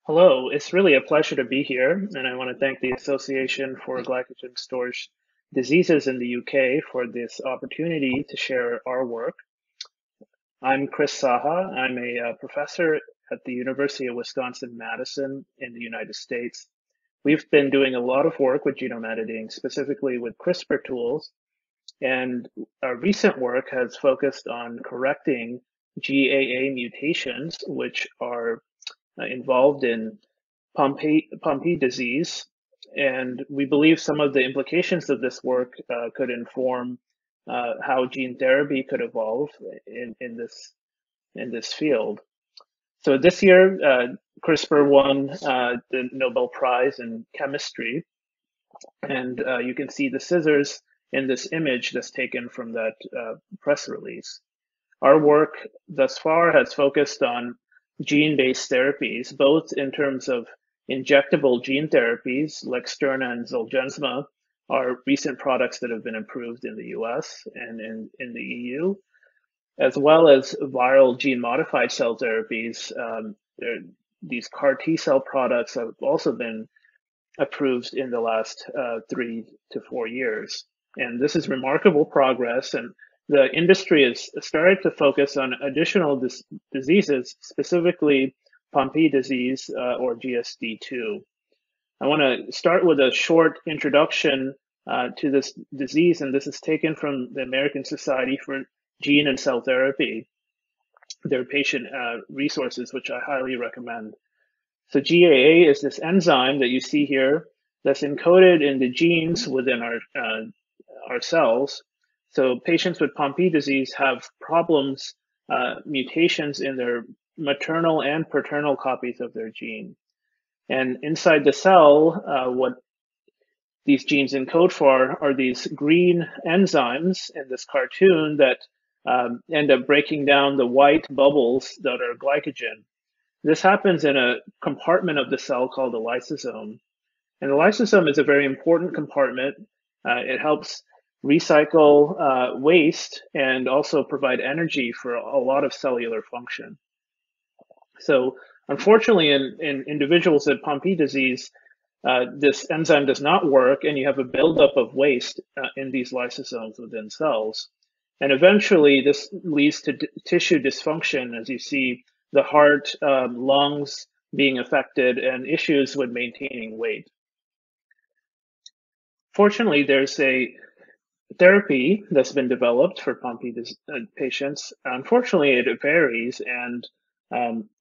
Hello, it's really a pleasure to be here, and I want to thank the Association for Glycogen Storage Diseases in the UK for this opportunity to share our work. I'm Kris Saha. I'm a professor at the University of Wisconsin-Madison in the United States. We've been doing a lot of work with genome editing, specifically with CRISPR tools, and our recent work has focused on correcting GAA mutations, which are involved in Pompe disease, and we believe some of the implications of this work could inform how gene therapy could evolve in this field. So this year, CRISPR won the Nobel Prize in chemistry, and you can see the scissors in this image that's taken from that press release. Our work thus far has focused on gene-based therapies, both in terms of injectable gene therapies like Luxturna and Zolgensma are recent products that have been approved in the US and in the EU, as well as viral gene-modified cell therapies. These CAR T cell products have also been approved in the last 3 to 4 years. And this is remarkable progress. And the industry has started to focus on additional diseases, specifically Pompe disease or GSD2. I want to start with a short introduction to this disease, and this is taken from the American Society for Gene and Cell Therapy, their patient resources, which I highly recommend. So GAA is this enzyme that you see here that's encoded in the genes within our cells. So patients with Pompe disease have problems, mutations in their maternal and paternal copies of their gene. And inside the cell, what these genes encode for are these green enzymes in this cartoon that end up breaking down the white bubbles that are glycogen. This happens in a compartment of the cell called the lysosome. And the lysosome is a very important compartment. It helps recycle waste and also provide energy for a lot of cellular function. So unfortunately, in individuals with Pompe disease, this enzyme does not work, and you have a buildup of waste in these lysosomes within cells. And eventually, this leads to tissue dysfunction, as you see the heart, lungs being affected, and issues with maintaining weight. Fortunately, there's a therapy that's been developed for Pompe patients. Unfortunately, it varies, and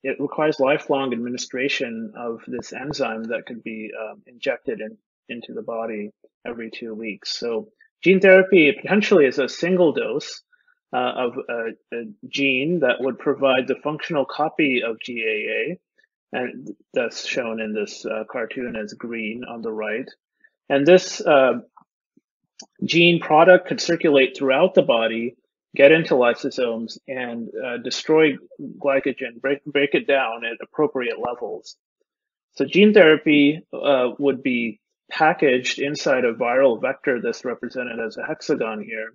it requires lifelong administration of this enzyme that could be injected into the body every 2 weeks. So gene therapy potentially is a single dose of a gene that would provide the functional copy of GAA, and that's shown in this cartoon as green on the right. And this gene product could circulate throughout the body, get into lysosomes, and destroy glycogen, break it down at appropriate levels. So gene therapy would be packaged inside a viral vector that's represented as a hexagon here.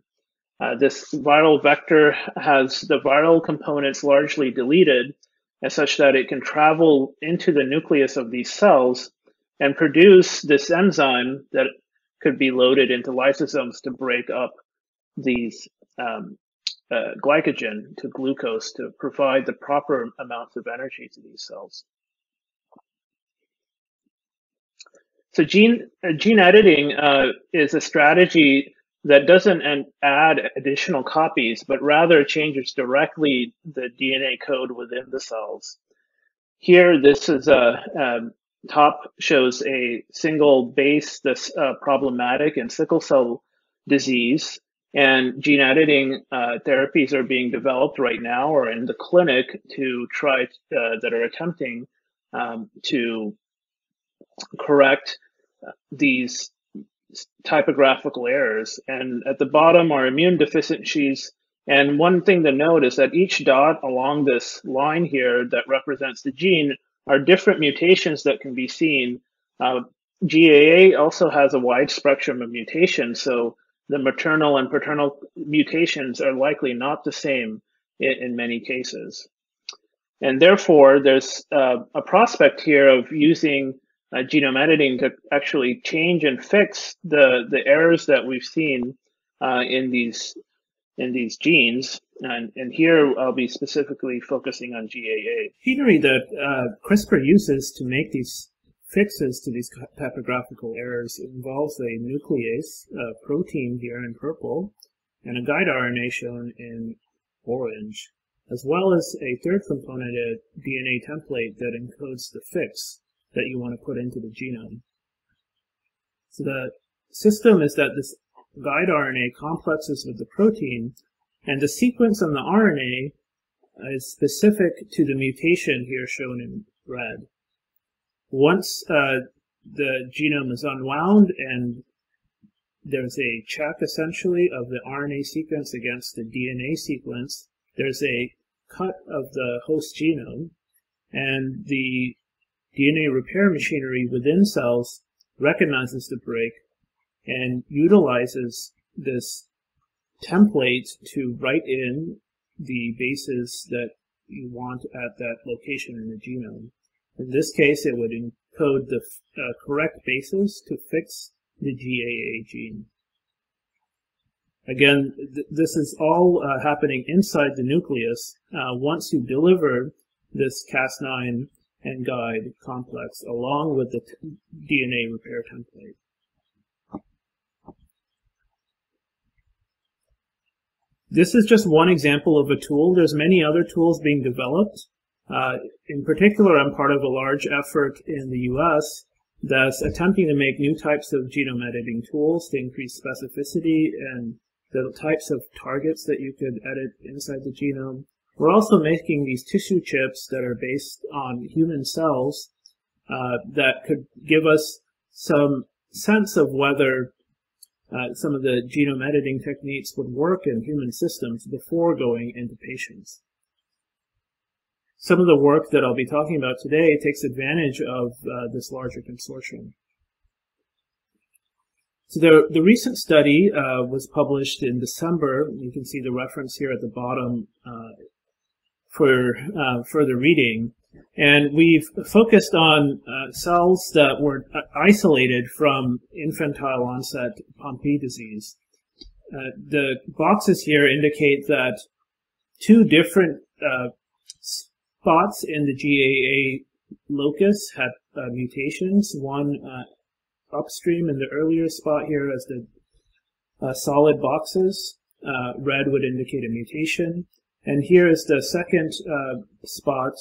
This viral vector has the viral components largely deleted, as such that it can travel into the nucleus of these cells and produce this enzyme that could be loaded into lysosomes to break up these glycogen to glucose to provide the proper amounts of energy to these cells. So gene editing is a strategy that doesn't add additional copies, but rather changes directly the DNA code within the cells. Here, this is top shows a single base that's problematic in sickle cell disease, and gene editing therapies are being developed right now or in the clinic to try that are attempting to correct these typographical errors. And at the bottom are immune deficiencies. And one thing to note is that each dot along this line here that represents the gene are different mutations that can be seen. GAA also has a wide spectrum of mutations, so the maternal and paternal mutations are likely not the same in many cases. And therefore, there's a prospect here of using genome editing to actually change and fix the errors that we've seen in these genes. And here I'll be specifically focusing on GAA. Machinery that CRISPR uses to make these fixes to these typographical errors involves a nuclease, a protein here in purple, and a guide RNA shown in orange, as well as a third component, a DNA template that encodes the fix that you want to put into the genome. So the system is that this guide RNA complexes with the protein, and the sequence on the RNA is specific to the mutation here shown in red. Once the genome is unwound and there's a check essentially of the RNA sequence against the DNA sequence, there's a cut of the host genome, and the DNA repair machinery within cells recognizes the break and utilizes this template to write in the bases that you want at that location in the genome. In this case, it would encode the correct bases to fix the GAA gene. Again, this is all happening inside the nucleus once you deliver this Cas9 and guide complex along with the DNA repair template. This is just one example of a tool. There's many other tools being developed. In particular, I'm part of a large effort in the US that's attempting to make new types of genome editing tools to increase specificity and the types of targets that you could edit inside the genome. We're also making these tissue chips that are based on human cells that could give us some sense of whether some of the genome editing techniques would work in human systems before going into patients. Some of the work that I'll be talking about today takes advantage of this larger consortium. So the recent study was published in December. You can see the reference here at the bottom for further reading. And we've focused on cells that were isolated from infantile onset Pompe disease. The boxes here indicate that two different spots in the GAA locus had mutations. One upstream in the earlier spot here as the solid boxes. Red would indicate a mutation. And here is the second spot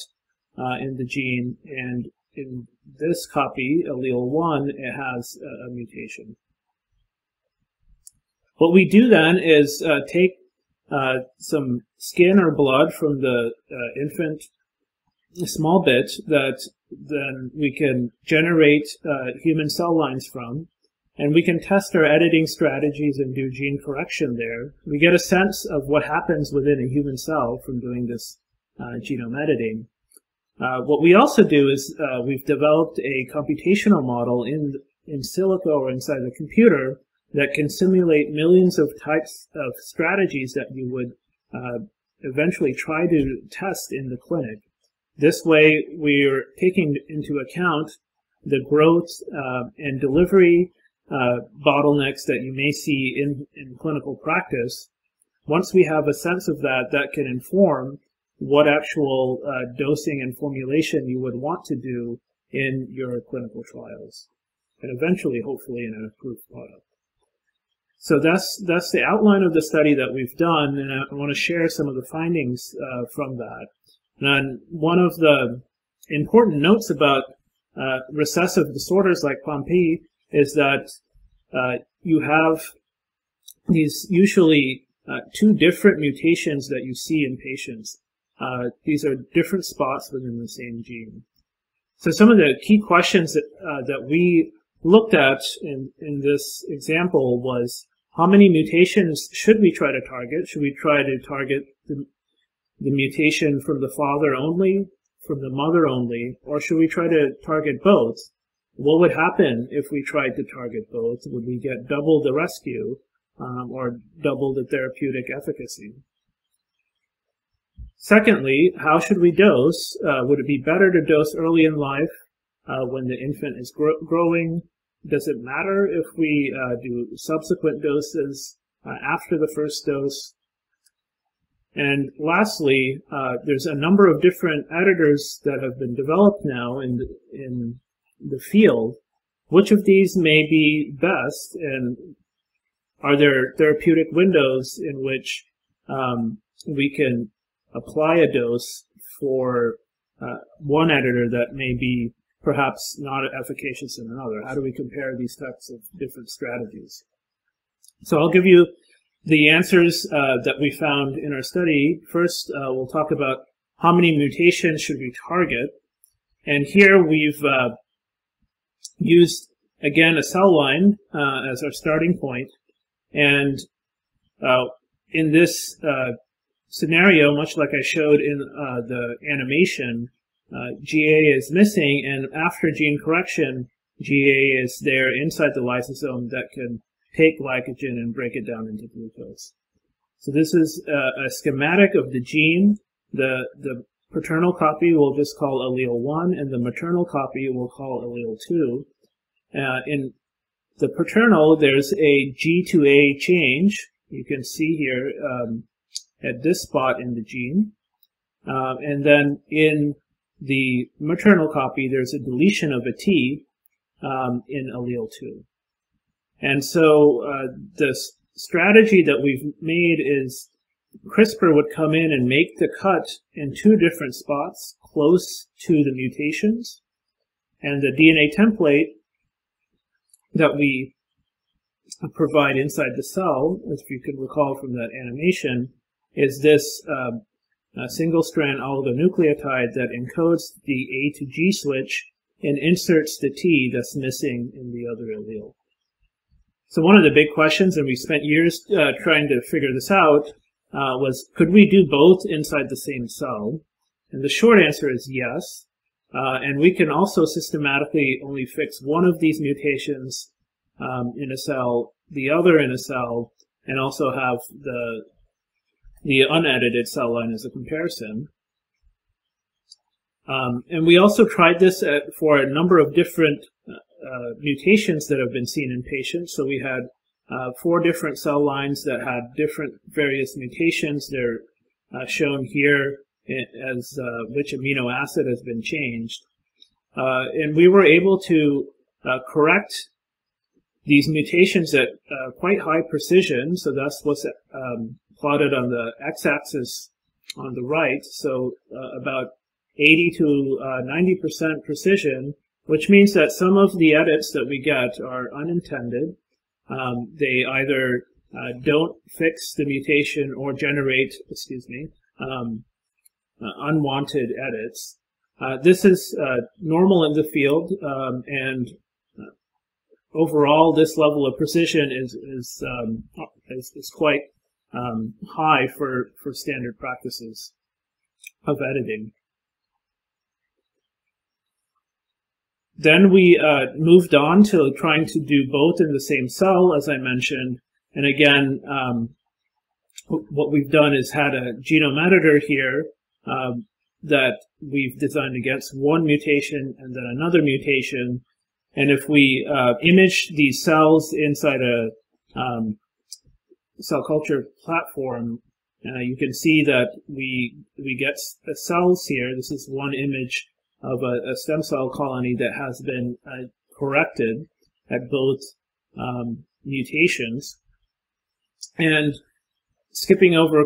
in the gene, and in this copy, allele 1, it has a mutation. What we do then is take some skin or blood from the infant, a small bit that then we can generate human cell lines from, and we can test our editing strategies and do gene correction there. We get a sense of what happens within a human cell from doing this genome editing. What we also do is we've developed a computational model in silico or inside the computer that can simulate millions of types of strategies that you would eventually try to test in the clinic. This way, we're taking into account the growth and delivery bottlenecks that you may see in clinical practice. Once we have a sense of that, that can inform what actual dosing and formulation you would want to do in your clinical trials, and eventually, hopefully, in an approved product. So that's the outline of the study that we've done, and I want to share some of the findings from that. And one of the important notes about recessive disorders like Pompe is that you have these usually two different mutations that you see in patients. These are different spots within the same gene. So some of the key questions that we looked at in this example was, how many mutations should we try to target? Should we try to target the mutation from the father only, from the mother only, or should we try to target both? What would happen if we tried to target both? Would we get double the rescue or double the therapeutic efficacy? Secondly, how should we dose? Would it be better to dose early in life when the infant is growing? Does it matter if we do subsequent doses after the first dose? And lastly, there's a number of different editors that have been developed now in the field. Which of these may be best, and are there therapeutic windows in which we can apply a dose for one editor that may be perhaps not efficacious in another? How do we compare these types of different strategies? So I'll give you the answers that we found in our study. First, we'll talk about how many mutations should we target. And here we've used, again, a cell line as our starting point. And in this scenario, much like I showed in the animation, GAA is missing, and after gene correction, GAA is there inside the lysosome that can take glycogen and break it down into glucose. So this is a schematic of the gene. The paternal copy we'll just call allele 1, and the maternal copy we'll call allele 2. In the paternal, there's a G to A change. You can see here at this spot in the gene. And then in the maternal copy, there's a deletion of a T in allele 2. And so the strategy that we've made is CRISPR would come in and make the cut in 2 different spots close to the mutations. And the DNA template that we provide inside the cell, as you can recall from that animation, is this single-strand oligonucleotide that encodes the A to G switch and inserts the T that's missing in the other allele. So one of the big questions, and we spent years trying to figure this out, was could we do both inside the same cell? And the short answer is yes. And we can also systematically only fix one of these mutations in a cell, the other in a cell, and also have the unedited cell line as a comparison. And we also tried this for a number of different mutations that have been seen in patients. So we had 4 different cell lines that had different various mutations. They're shown here as which amino acid has been changed. And we were able to correct these mutations at quite high precision. So that's what's plotted on the x-axis on the right. So about 80 to 90% precision, which means that some of the edits that we get are unintended. They either don't fix the mutation or generate, unwanted edits. This is normal in the field, and overall, this level of precision is quite high for standard practices of editing. Then we moved on to trying to do both in the same cell, as I mentioned. And again, what we've done is had a genome editor here that we've designed against one mutation and then another mutation. And if we image these cells inside a cell culture platform, you can see that we get cells here. This is one image of a stem cell colony that has been corrected at both mutations. And skipping over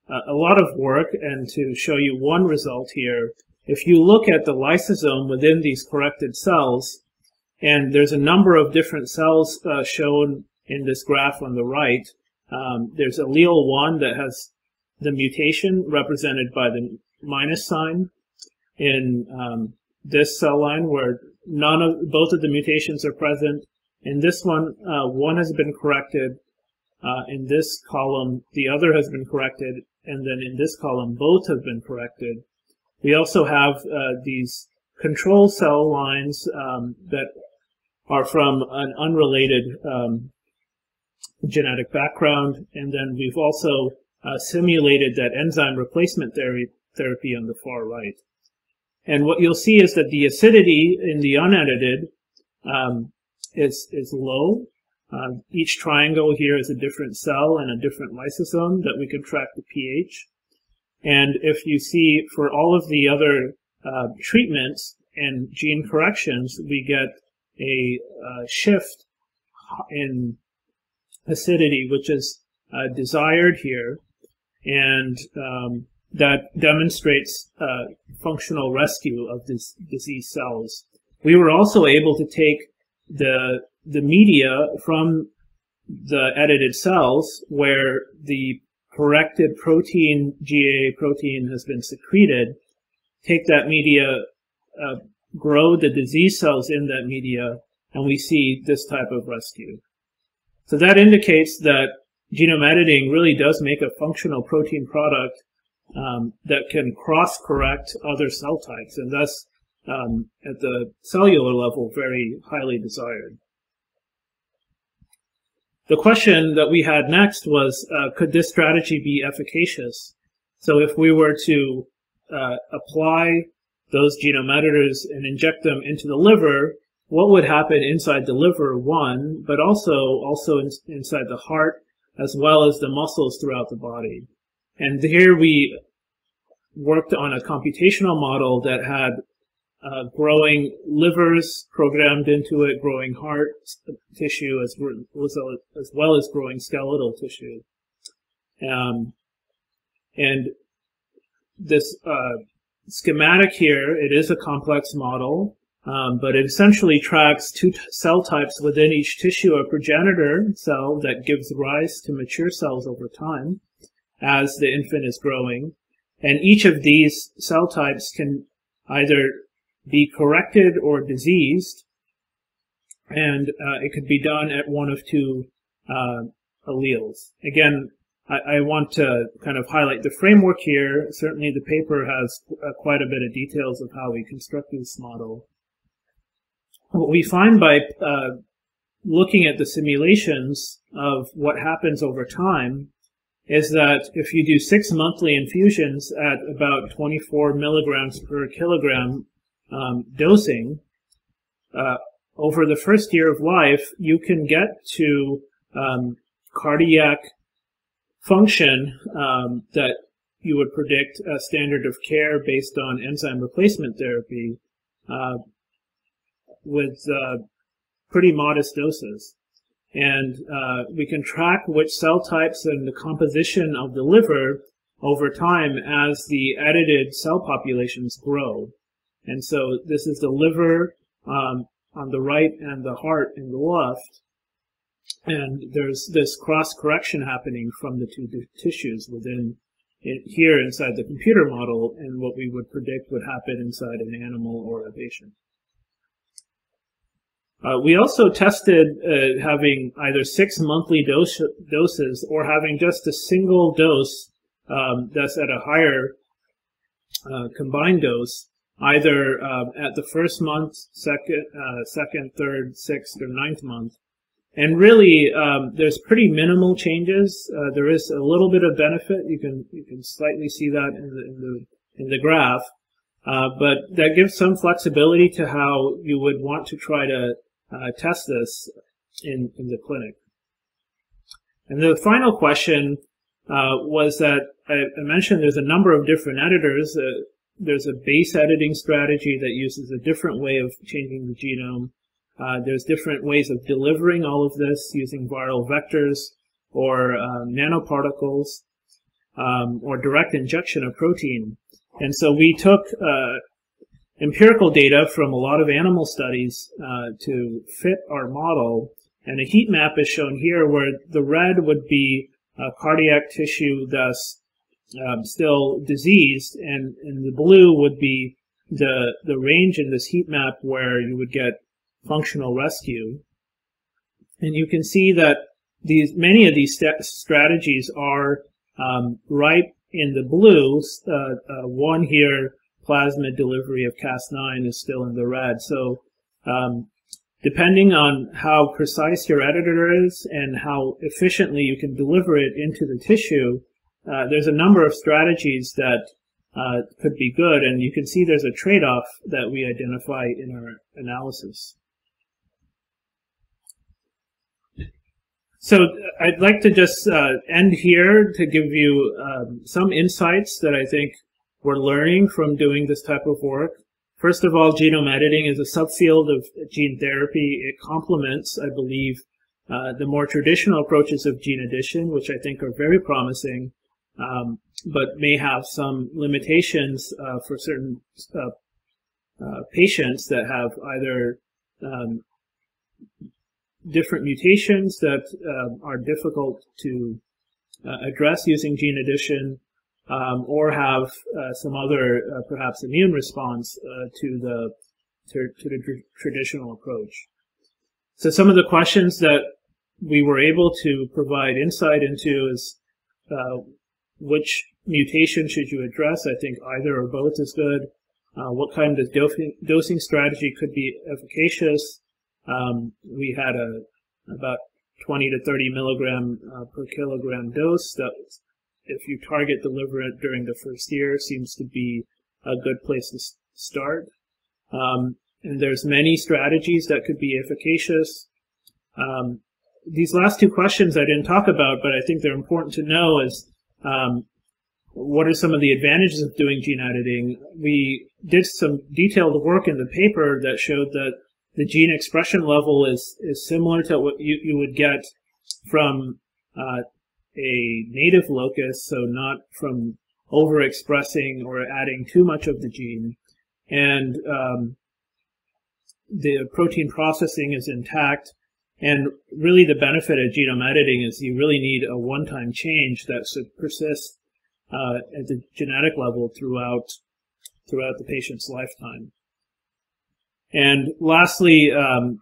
a lot of work, and to show you one result here, if you look at the lysosome within these corrected cells, and there's a number of different cells shown in this graph on the right, there's allele 1 that has the mutation represented by the minus sign in this cell line, where both of the mutations are present. In this one, one has been corrected. In this column, the other has been corrected, and then in this column, both have been corrected. We also have these control cell lines that are from an unrelated genetic background, and then we've also simulated that enzyme replacement therapy on the far right. And what you'll see is that the acidity in the unedited is low. Each triangle here is a different cell and a different lysosome that we can track the pH. And if you see for all of the other treatments and gene corrections, we get a shift in acidity, which is desired here, and that demonstrates functional rescue of these disease cells. We were also able to take the media from the edited cells where the corrected protein, GAA protein, has been secreted, take that media, grow the disease cells in that media, and we see this type of rescue. So that indicates that genome editing really does make a functional protein product that can cross-correct other cell types, and thus, at the cellular level, very highly desired. The question that we had next was, could this strategy be efficacious? So if we were to apply those genome editors and inject them into the liver, what would happen inside the liver, one, but also inside the heart, as well as the muscles throughout the body. And here we worked on a computational model that had growing livers programmed into it, growing heart tissue, as well as growing skeletal tissue. And this schematic here, it is a complex model, but it essentially tracks two cell types within each tissue, a progenitor cell that gives rise to mature cells over time as the infant is growing. And each of these cell types can either be corrected or diseased, and it could be done at one of two alleles. Again, I want to kind of highlight the framework here. Certainly the paper has quite a bit of details of how we constructed this model. What we find by looking at the simulations of what happens over time is that if you do 6 monthly infusions at about 24 milligrams per kilogram dosing, over the first year of life, you can get to cardiac function that you would predict a standard of care based on enzyme replacement therapy with pretty modest doses. And we can track which cell types and the composition of the liver over time as the edited cell populations grow. And so this is the liver on the right and the heart in the left. And there's this cross-correction happening from the two tissues within here inside the computer model, and what we would predict would happen inside an animal or a patient. We also tested having either 6 monthly doses or having just a single dose that's at a higher combined dose, either at the first month, second, third, sixth, or ninth month. And really, there's pretty minimal changes. There is a little bit of benefit. You can slightly see that in the graph, but that gives some flexibility to how you would want to try to test this in the clinic. And the final question was that I mentioned there's a number of different editors. There's a base editing strategy that uses a different way of changing the genome. There's different ways of delivering all of this using viral vectors or nanoparticles or direct injection of protein. And so we took empirical data from a lot of animal studies to fit our model, and a heat map is shown here where the red would be cardiac tissue that's still diseased, and the blue would be the range in this heat map where you would get functional rescue. And you can see that many of these strategies are right in the blues. One here, plasmid delivery of Cas9, is still in the red. So depending on how precise your editor is and how efficiently you can deliver it into the tissue, there's a number of strategies that could be good, and you can see there's a trade-off that we identify in our analysis. So I'd like to just end here to give you some insights that I think we're learning from doing this type of work. First of all, genome editing is a subfield of gene therapy. It complements, I believe, the more traditional approaches of gene addition, which I think are very promising, but may have some limitations for certain patients that have either different mutations that are difficult to address using gene addition, or have some other perhaps immune response to the traditional approach. So some of the questions that we were able to provide insight into is which mutation should you address? I think either or both is good. What kind of dosing strategy could be efficacious? We had about 20 to 30 milligram per kilogram dose that, if you target the liver during the first year, seems to be a good place to start. And there's many strategies that could be efficacious. These last two questions I didn't talk about, but I think they're important to know, is what are some of the advantages of doing gene editing? We did some detailed work in the paper that showed that the gene expression level is similar to what you would get from a native locus, so not from overexpressing or adding too much of the gene. And the protein processing is intact. And really the benefit of genome editing is you really need a one-time change that should persist at the genetic level throughout the patient's lifetime. And lastly,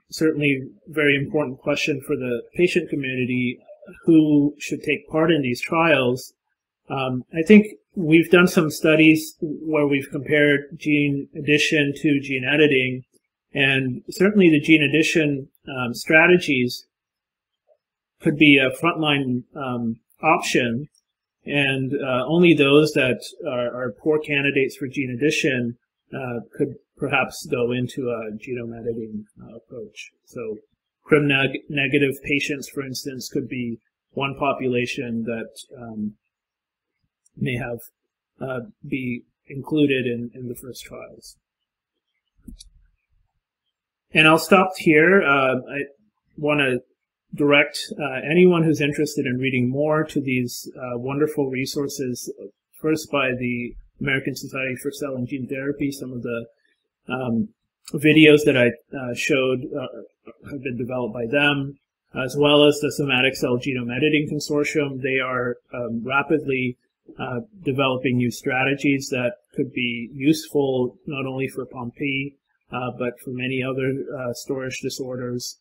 certainly very important question for the patient community, who should take part in these trials. I think we've done some studies where we've compared gene addition to gene editing, and certainly the gene addition strategies could be a frontline option, and only those that are poor candidates for gene addition could perhaps go into a genome editing approach. So CRIM-negative patients, for instance, could be one population that may have be included in the first trials. And I'll stop here. I want to direct anyone who's interested in reading more to these wonderful resources, first by the American Society for Cell and Gene Therapy. Some of the videos that I showed have been developed by them, as well as the Somatic Cell Genome Editing Consortium. They are rapidly developing new strategies that could be useful not only for Pompe, but for many other storage disorders.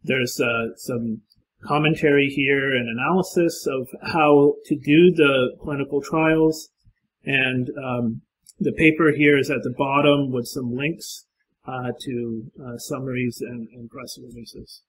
There's some commentary here and analysis of how to do the clinical trials, and the paper here is at the bottom with some links to summaries and press releases.